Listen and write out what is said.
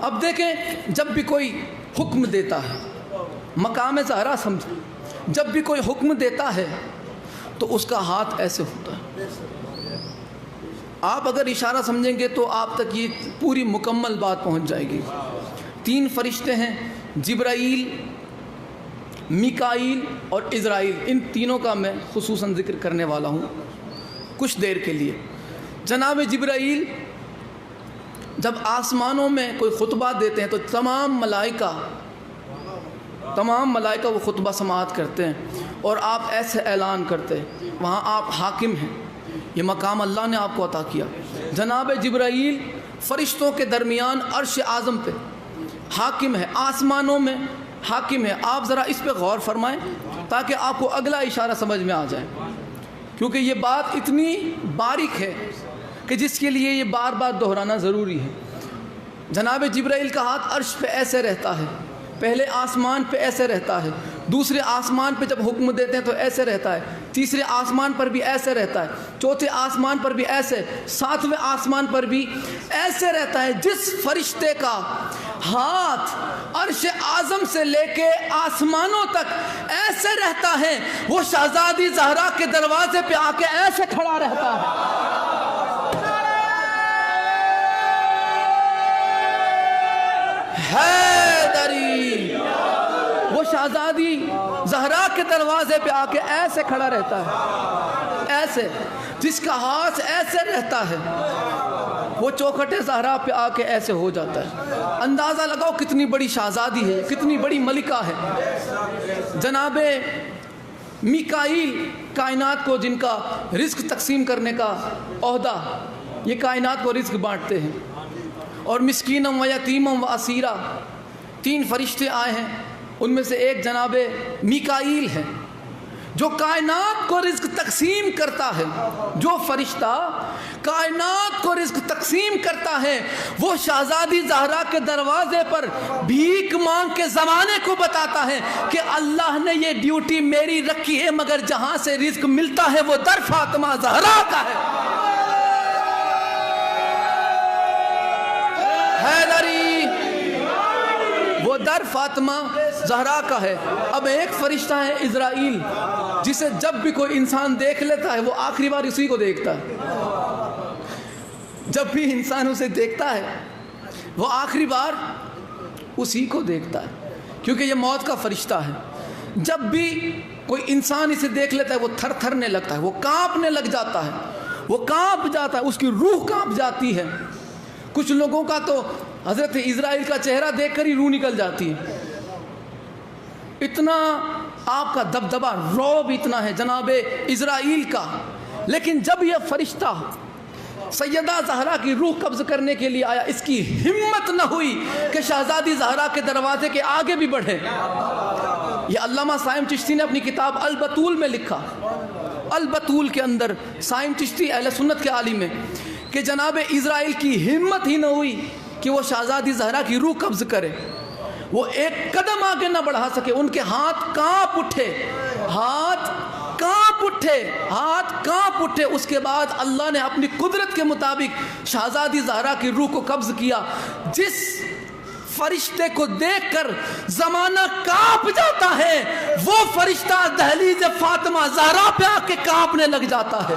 اب دیکھیں، جب بھی کوئی حکم دیتا ہے، مقام زہرا سمجھ، جب بھی کوئی حکم دیتا ہے تو اس کا ہاتھ ایسے ہوتا ہے. آپ اگر اشارہ سمجھیں گے تو آپ تک یہ پوری مکمل بات پہنچ جائے گی. 3 فرشتے ہیں، جبرائیل، میکائیل اور عزرائیل. ان تینوں کا میں خصوصاً ذکر کرنے والا ہوں کچھ دیر کے لیے. جناب جبرائیل جب آسمانوں میں کوئی خطبہ دیتے ہیں تو تمام ملائکہ وہ خطبہ سماعت کرتے ہیں اور آپ ایسے اعلان کرتے ہیں، وہاں آپ حاکم ہیں، یہ مقام اللہ نے آپ کو عطا کیا. جناب جبرائیل فرشتوں کے درمیان عرش اعظم پہ حاکم ہے، آسمانوں میں حاکم ہے. آپ ذرا اس پہ غور فرمائیں تاکہ آپ کو اگلا اشارہ سمجھ میں آ جائے، کیونکہ یہ بات اتنی باریک ہے کہ جس کے لیے یہ بار بار دہرانا ضروری ہے. جناب جبرائیل کا ہاتھ عرش پہ ایسے رہتا ہے، پہلے آسمان پہ ایسے رہتا ہے، دوسرے آسمان پہ جب حکم دیتے ہیں تو ایسے رہتا ہے، تیسرے آسمان پر بھی ایسے رہتا ہے، چوتھے آسمان پر بھی ایسے، 7ویں آسمان پر بھی ایسے رہتا ہے. جس فرشتے کا ہاتھ عرش اعظم سے لے کے آسمانوں تک ایسے رہتا ہے، وہ شہزادی زہرا کے دروازے پہ آ کے ایسے کھڑا رہتا ہے. حیدری، وہ شہزادی زہرا کے دروازے پہ آ کے ایسے کھڑا رہتا ہے، ایسے، جس کا ہاتھ ایسے رہتا ہے وہ چوکھٹے زہرا پہ آ کے ایسے ہو جاتا ہے. اندازہ لگاؤ کتنی بڑی شہزادی ہے، کتنی بڑی ملکہ ہے. جناب میکائیل کائنات کو، جن کا رزق تقسیم کرنے کا عہدہ، یہ کائنات کو رزق بانٹتے ہیں. اور مسکینم و یتیمم و اسیرا 3 فرشتے آئے ہیں، ان میں سے ایک جناب میکائیل ہے جو کائنات کو رزق تقسیم کرتا ہے. جو فرشتہ کائنات کو رزق تقسیم کرتا ہے وہ شہزادی زہرا کے دروازے پر بھیک مانگ کے زمانے کو بتاتا ہے کہ اللہ نے یہ ڈیوٹی میری رکھی ہے، مگر جہاں سے رزق ملتا ہے وہ در فاطمہ زہرا کا ہے. حیدری، وہ در فاطمہ زہرا کا ہے. اب ایک فرشتہ ہے عزرائیل، جسے جب بھی کوئی انسان دیکھ لیتا ہے وہ آخری بار اسی کو دیکھتا ہے. جب بھی انسان اسے دیکھتا ہے وہ آخری بار اسی کو دیکھتا ہے، کیونکہ یہ موت کا فرشتہ ہے. جب بھی کوئی انسان اسے دیکھ لیتا ہے وہ تھر تھرنے لگتا ہے، وہ کانپنے لگ جاتا ہے، وہ کانپ جاتا ہے، اس کی روح کانپ جاتی ہے. کچھ لوگوں کا تو حضرت عزرائیل کا چہرہ دیکھ کر ہی روح نکل جاتی ہے. اتنا آپ کا دبدبہ، رعب اتنا ہے جناب عزرائیل کا. لیکن جب یہ فرشتہ سیدہ زہرا کی روح قبض کرنے کے لیے آیا، اس کی ہمت نہ ہوئی کہ شہزادی زہرا کے دروازے کے آگے بھی بڑھے. یہ علامہ سائم چشتی نے اپنی کتاب البتول میں لکھا. البتول کے اندر سائم چشتی اہل سنت کے عالم ہے کہ جناب عزرائیل کی ہمت ہی نہ ہوئی کہ وہ شہزادی زہرا کی روح قبض کرے. وہ ایک قدم آگے نہ بڑھا سکے، ان کے ہاتھ کانپ اٹھے، ہاتھ کانپ اٹھے. اس کے بعد اللہ نے اپنی قدرت کے مطابق شہزادی زہرا کی روح کو قبض کیا. جس فرشتے کو دیکھ کر زمانہ کانپ جاتا ہے، وہ فرشتہ دہلیز فاطمہ زہرا پہ آ کے کانپنے لگ جاتا ہے.